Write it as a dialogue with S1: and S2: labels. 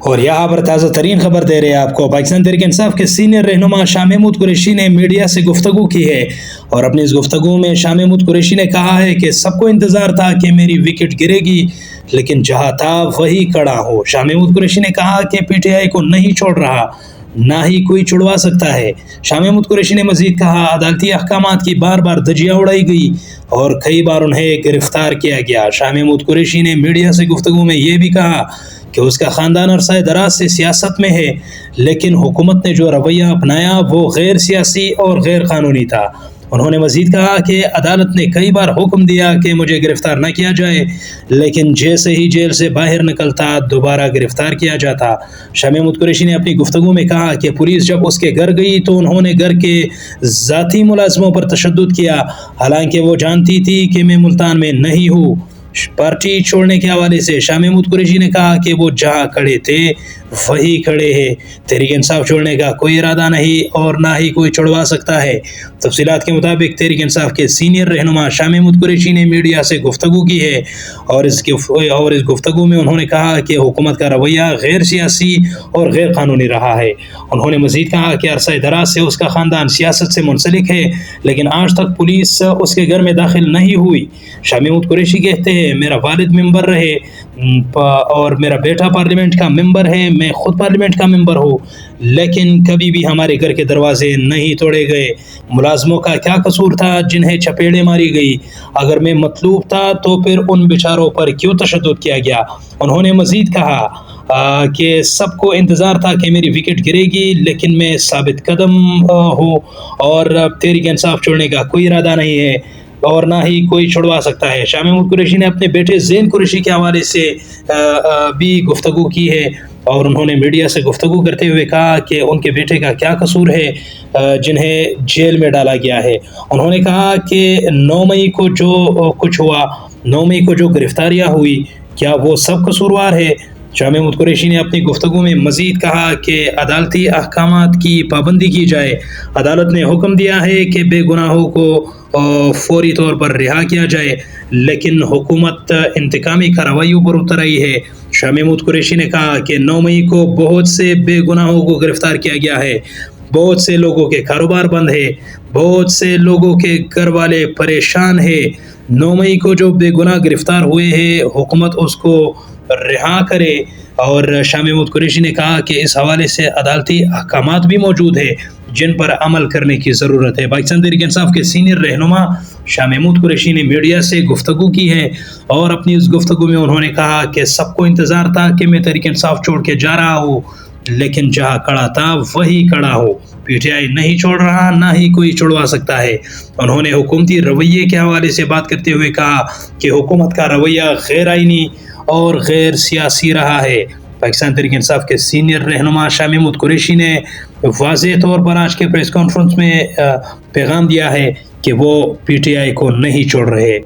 S1: اور یہاں پر تازہ ترین خبر دے رہے ہیں آپ کو۔ پاکستان تحریک انصاف کے سینئر رہنما شاہ محمود قریشی نے میڈیا سے گفتگو کی ہے، اور اپنی اس گفتگو میں شاہ محمود قریشی نے کہا ہے کہ سب کو انتظار تھا کہ میری وکٹ گرے گی، لیکن جہاں تھا وہی کڑا ہو۔ شاہ محمود قریشی نے کہا کہ پی ٹی آئی کو نہیں چھوڑ رہا، نہ ہی کوئی چھڑوا سکتا ہے۔ شاہ محمود قریشی نے مزید کہا، عدالتی احکامات کی بار بار دھجیاں اڑائی گئی اور کئی بار انہیں گرفتار کیا گیا۔ شاہ محمود قریشی نے میڈیا سے گفتگو میں یہ بھی کہا کہ اس کا خاندان عرصہ دراز سے سیاست میں ہے، لیکن حکومت نے جو رویہ اپنایا وہ غیر سیاسی اور غیر قانونی تھا۔ انہوں نے مزید کہا کہ عدالت نے کئی بار حکم دیا کہ مجھے گرفتار نہ کیا جائے، لیکن جیسے ہی جیل سے باہر نکلتا دوبارہ گرفتار کیا جاتا۔ شاہ محمود قریشی نے اپنی گفتگو میں کہا کہ پولیس جب اس کے گھر گئی تو انہوں نے گھر کے ذاتی ملازموں پر تشدد کیا، حالانکہ وہ جانتی تھی کہ میں ملتان میں نہیں ہوں۔ پارٹی چھوڑنے کے حوالے سے شاہ محمود قریشی نے کہا کہ وہ جہاں کھڑے تھے وہی کھڑے ہیں، تحریک انصاف چھوڑنے کا کوئی ارادہ نہیں اور نہ ہی کوئی چھڑوا سکتا ہے۔ تفصیلات کے مطابق تحریک انصاف کے سینئر رہنما شاہ محمود قریشی نے میڈیا سے گفتگو کی ہے، اور اس گفتگو میں انہوں نے کہا کہ حکومت کا رویہ غیر سیاسی اور غیر قانونی رہا ہے۔ انہوں نے مزید کہا کہ عرصہ دراز سے اس کا خاندان سیاست سے منسلک ہے، لیکن آج تک پولیس اس کے گھر میں داخل نہیں ہوئی۔ شاہ محمود قریشی کہتے ہیں، میرا والد ممبر رہے اور میرا بیٹا پارلیمنٹ کا ممبر ہے، میں خود پارلیمنٹ کا ممبر ہوں، لیکن کبھی بھی ہمارے گھر کے دروازے نہیں توڑے گئے۔ ملازموں کا کیا قصور تھا جنہیں چپیڑیں ماری گئی؟ اگر میں مطلوب تھا تو پھر ان بیچاروں پر کیوں تشدد کیا گیا؟ انہوں نے مزید کہا کہ سب کو انتظار تھا کہ میری وکٹ گرے گی، لیکن میں ثابت قدم ہوں اور تحریک انصاف چھوڑنے کا کوئی ارادہ نہیں ہے اور نہ ہی کوئی چھڑوا سکتا ہے۔ شاہ محمود قریشی نے اپنے بیٹے زین قریشی کے حوالے سے بھی گفتگو کی ہے، اور انہوں نے میڈیا سے گفتگو کرتے ہوئے کہا کہ ان کے بیٹے کا کیا قصور ہے جنہیں جیل میں ڈالا گیا ہے۔ انہوں نے کہا کہ 9 مئی کو جو کچھ ہوا، 9 مئی کو جو گرفتاریاں ہوئی، کیا وہ سب قصوروار ہے؟ شاہ محمود قریشی نے اپنی گفتگو میں مزید کہا کہ عدالتی احکامات کی پابندی کی جائے۔ عدالت نے حکم دیا ہے کہ بے گناہوں کو فوری طور پر رہا کیا جائے، لیکن حکومت انتقامی کارروائیوں پر اتر آئی ہے۔ شاہ محمود قریشی نے کہا کہ 9 مئی کو بہت سے بے گناہوں کو گرفتار کیا گیا ہے، بہت سے لوگوں کے کاروبار بند ہے، بہت سے لوگوں کے گھر والے پریشان ہیں۔ 9 مئی کو جو بے گناہ گرفتار ہوئے ہیں، حکومت اس کو رہا کرے۔ اور شاہ محمود قریشی نے کہا کہ اس حوالے سے عدالتی احکامات بھی موجود ہیں جن پر عمل کرنے کی ضرورت ہے۔ پاکستان تحریک انصاف کے سینئر رہنما شاہ محمود قریشی نے میڈیا سے گفتگو کی ہے، اور اپنی اس گفتگو میں انہوں نے کہا کہ سب کو انتظار تھا کہ میں تحریک انصاف چھوڑ کے جا رہا ہوں، لیکن جہاں کڑا تھا وہی کڑا ہو۔ پی ٹی آئی نہیں چھوڑ رہا، نہ ہی کوئی چھڑوا سکتا ہے۔ انہوں نے حکومتی رویے کے حوالے سے بات کرتے ہوئے کہا کہ حکومت کا رویہ غیر آئینی اور غیر سیاسی رہا ہے۔ پاکستان تحریک انصاف کے سینئر رہنما شاہ محمود قریشی نے واضح طور پر آج کے پریس کانفرنس میں پیغام دیا ہے کہ وہ پی ٹی آئی کو نہیں چھوڑ رہے۔